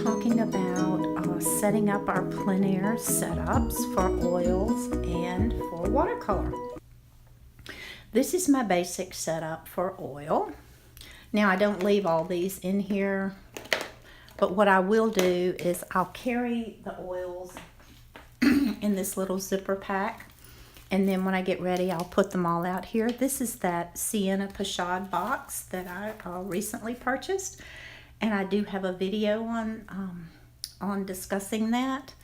talking about setting up our plein air setups for oils and for watercolor. This is my basic setup for oil. Now I don't leave all these in here, but what I will do is I'll carry the oils in this little zipper pack, and then when I get ready I'll put them all out here. This is that Sienna Pochade box that I recently purchased, and I do have a video on discussing that.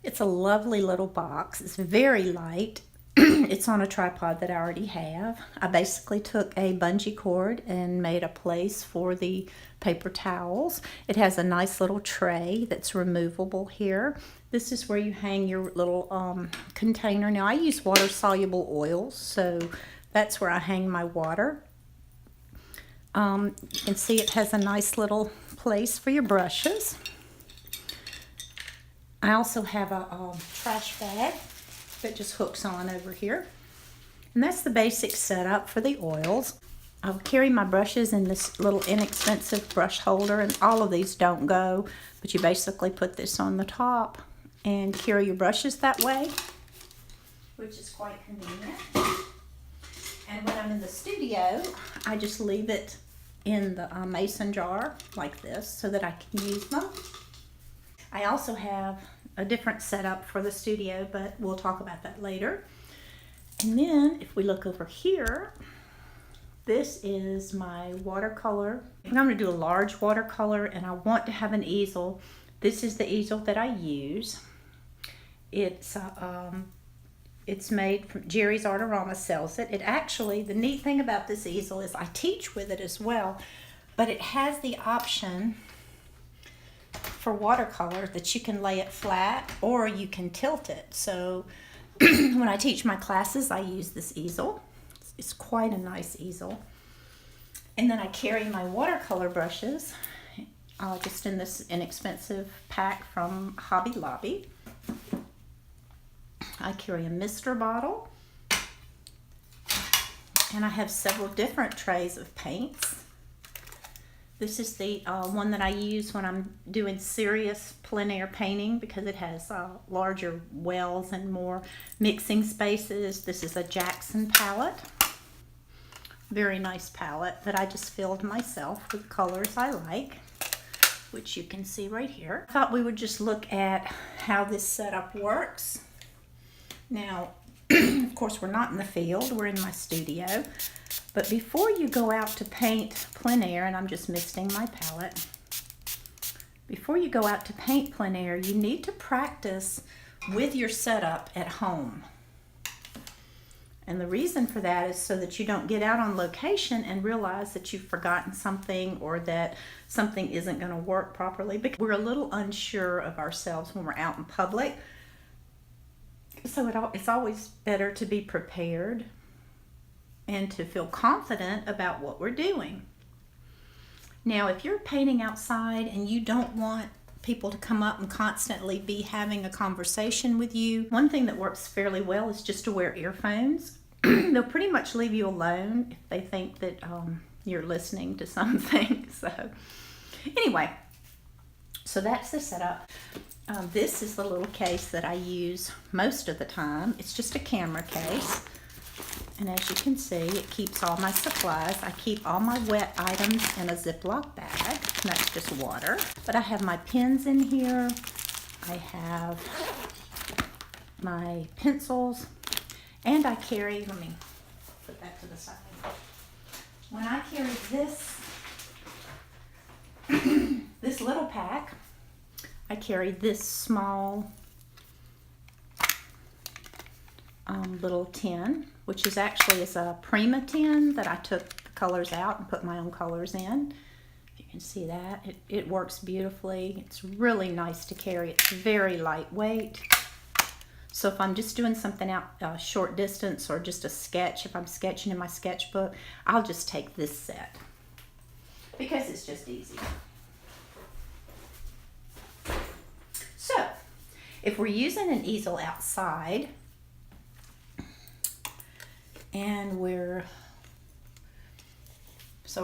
It's a lovely little box. It's very light. It's on a tripod that I already have. I basically took a bungee cord and made a place for the paper towels. It has a nice little tray that's removable here. This is where you hang your little container. Now I use water-soluble oils, so that's where I hang my water. You can see it has a nice little place for your brushes. I also have a trash bag that just hooks on over here. And that's the basic setup for the oils. I'll carry my brushes in this little inexpensive brush holder, and all of these don't go, but you basically put this on the top and carry your brushes that way, which is quite convenient. And when I'm in the studio, I just leave it in the mason jar like this so that I can use them. I also have a different setup for the studio, but we'll talk about that later. And then if we look over here, this is my watercolor. I'm going to do a large watercolor, and I want to have an easel. This is the easel that I use. It's made from Jerry's Artorama sells it. It actually, the neat thing about this easel is I teach with it as well, but it has the option for watercolor that you can lay it flat or you can tilt it. So when I teach my classes, I use this easel. It's quite a nice easel. And then I carry my watercolor brushes just in this inexpensive pack from Hobby Lobby. I carry a mister bottle, and I have several different trays of paints. This is the one that I use when I'm doing serious plein air painting because it has larger wells and more mixing spaces. This is a Jackson palette. Very nice palette that I just filled myself with colors I like, which you can see right here. I thought we would just look at how this setup works. Now, of course, we're not in the field, we're in my studio. But before you go out to paint plein air, and I'm just misting my palette, before you go out to paint plein air, you need to practice with your setup at home. And the reason for that is so that you don't get out on location and realize that you've forgotten something or that something isn't going to work properly, because we're a little unsure of ourselves when we're out in public. So it's always better to be prepared and to feel confident about what we're doing. Now, if you're painting outside and you don't want people to come up and constantly be having a conversation with you, one thing that works fairly well is just to wear earphones. They'll pretty much leave you alone if they think that you're listening to something. So anyway, so that's the setup. This is the little case that I use most of the time. It's just a camera case. And as you can see, it keeps all my supplies. I keep all my wet items in a Ziploc bag. And that's just water. But I have my pens in here. I have my pencils. And I carry, let me put that to the side. When I carry this, this little pack, I carry this small little tin, which is actually a Prima tin that I took the colors out and put my own colors in. You can see that. It works beautifully. It's really nice to carry. It's very lightweight. So if I'm just doing something out a short distance or just a sketch, if I'm sketching in my sketchbook, I'll just take this set because it's just easy. So if we're using an easel outside and we're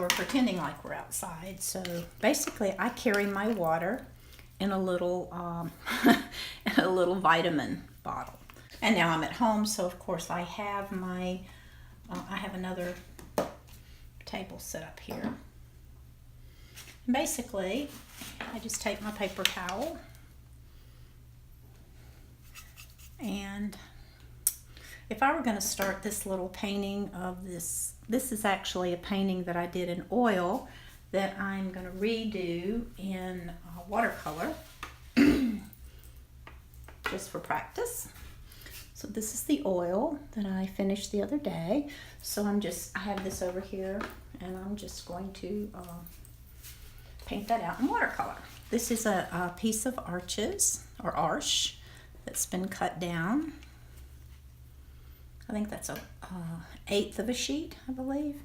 pretending like we're outside. So basically I carry my water in a little in a little vitamin bottle. And now I'm at home, so of course I have my I have another table set up here. And basically, I just take my paper towel and if I were going to start this little painting of this is actually a painting that I did in oil that I'm going to redo in watercolor just for practice. So this is the oil that I finished the other day. So I have this over here and I'm just going to paint that out in watercolor. This is a piece of arches or arch that's been cut down. I think that's a 1/8 of a sheet, I believe.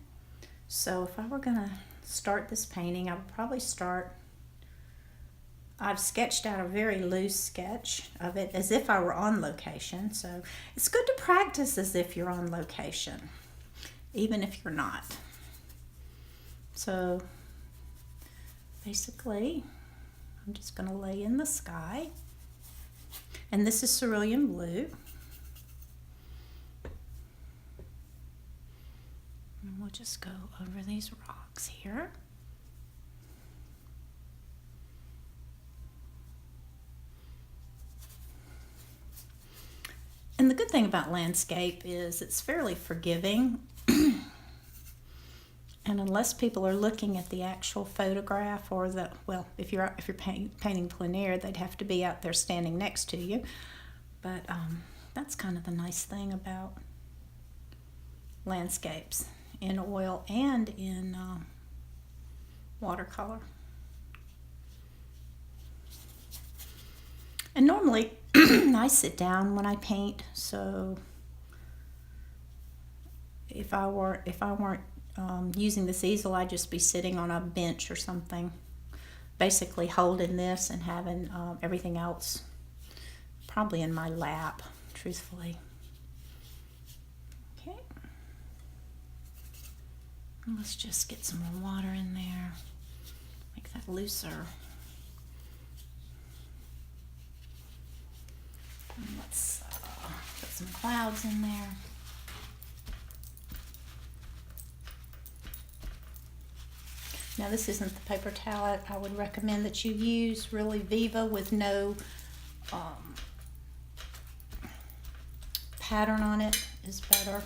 So if I were gonna start this painting, I would probably start, I've sketched out a very loose sketch of it as if I were on location. So it's good to practice as if you're on location, even if you're not. So basically, I'm just gonna lay in the sky. And this is cerulean blue. And we'll just go over these rocks here. And the good thing about landscape is it's fairly forgiving. And unless people are looking at the actual photograph or if you're painting plein air, they'd have to be out there standing next to you. But that's kind of the nice thing about landscapes in oil and in watercolor. And normally I sit down when I paint, so if I weren't using this easel, I'd just be sitting on a bench or something, basically holding this and having everything else probably in my lap, truthfully. Okay. And let's just get some more water in there, make that looser. And let's put some clouds in there. Now this isn't the paper towel I would recommend that you use. Really, Viva with no pattern on it is better.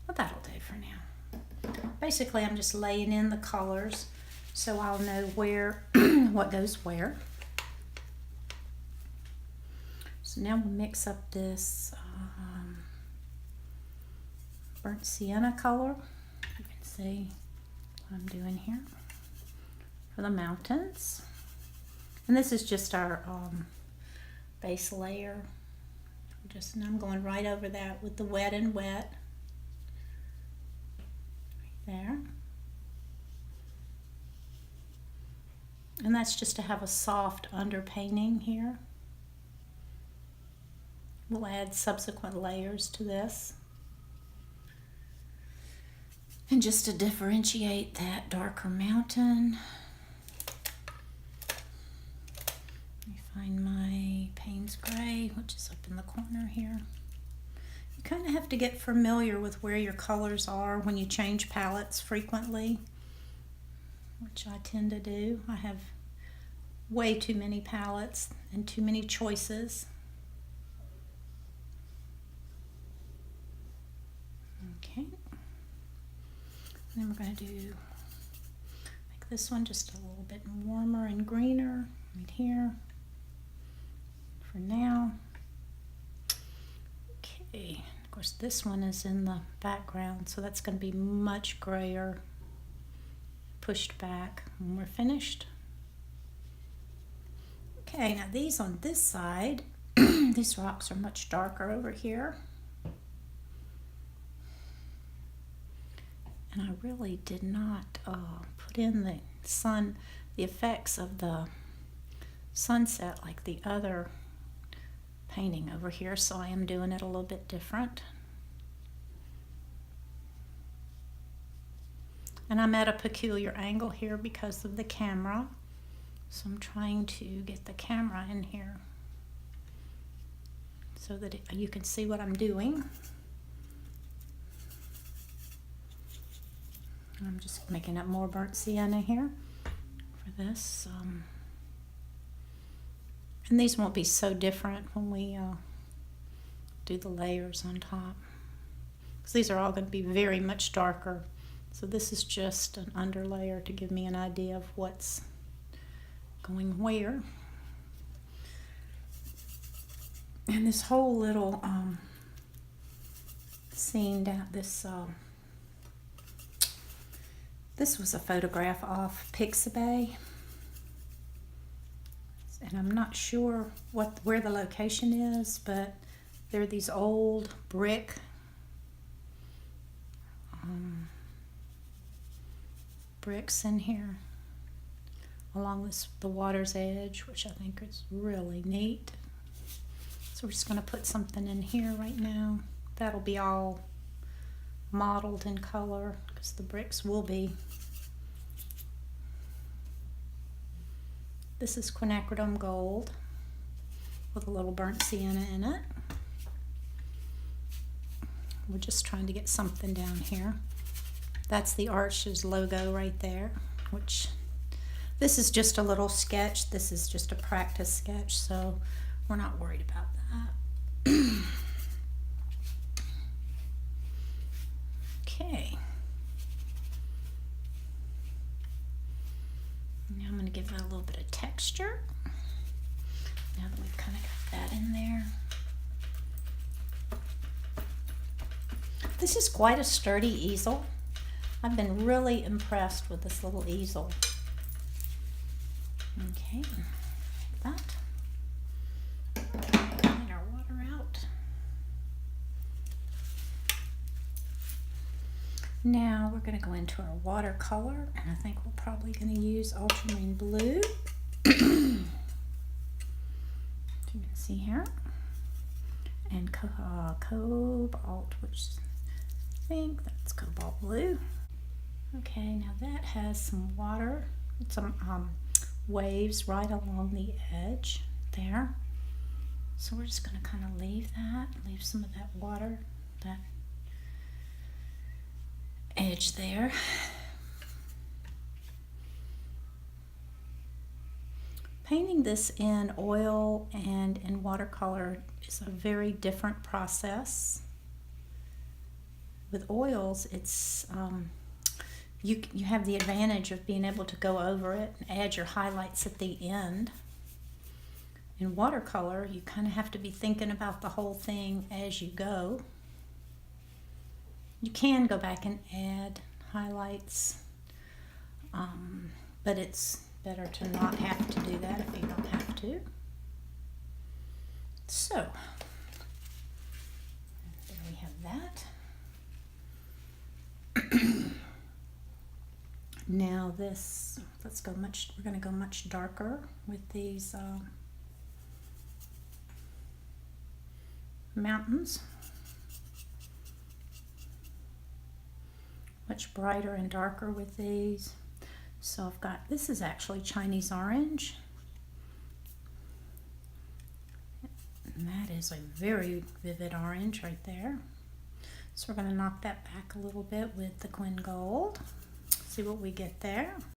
But that'll do for now. Basically, I'm just laying in the colors so I'll know where what goes where. So now we'll mix up this burnt sienna color. You can see what I'm doing here for the mountains. And this is just our base layer. And I'm going right over that with the wet and wet. Right there. And that's just to have a soft underpainting here. We'll add subsequent layers to this. And just to differentiate that darker mountain, let me find my Payne's Gray, which is up in the corner here. You kind of have to get familiar with where your colors are when you change palettes frequently, which I tend to do. I have way too many palettes and too many choices. Okay. And then we're going to make this one just a little bit warmer and greener right here for now. Okay, of course this one is in the background, so that's going to be much grayer, pushed back when we're finished. Okay, now these on this side, these rocks are much darker over here. And I really did not put in the effects of the sunset like the other painting over here, so I am doing it a little bit different. And I'm at a peculiar angle here because of the camera. So I'm trying to get the camera in here so that you can see what I'm doing. I'm just making up more burnt sienna here for this. And these won't be so different when we do the layers on top, because these are all going to be very much darker. So this is just an underlayer to give me an idea of what's going where. And this whole little scene down this was a photograph off Pixabay, and I'm not sure where the location is, but there are these old brick bricks in here along the water's edge, which I think is really neat. So we're just going to put something in here right now. That'll be all mottled in color because the bricks will be. This is quinacridone gold with a little burnt sienna in it. We're just trying to get something down here. That's the Arches logo right there, which this is just a little sketch. This is just a practice sketch, so we're not worried about that. Okay. Now I'm going to give it a little bit of texture. Now that we've kind of got that in there. This is quite a sturdy easel. I've been really impressed with this little easel. Okay, like that. Clean our water out. Now we're going to go into our watercolor, and I think we're probably going to use ultramarine blue. You can see here, and cobalt, which I think that's cobalt blue. Okay, now that has some water, some waves right along the edge there. So we're just going to kind of leave some of that water, that edge there. Painting this in oil and in watercolor is a very different process. With oils, it's you have the advantage of being able to go over it and add your highlights at the end. In watercolor, you kind of have to be thinking about the whole thing as you go. You can go back and add highlights, but it's better to not have to do that if you don't have to. So, there we have that. Now this, we're going to go much darker with these mountains. Much brighter and darker with these. So I've got, this is actually Chinese orange. And that is a very vivid orange right there. So we're going to knock that back a little bit with the Quin Gold. See what we get there.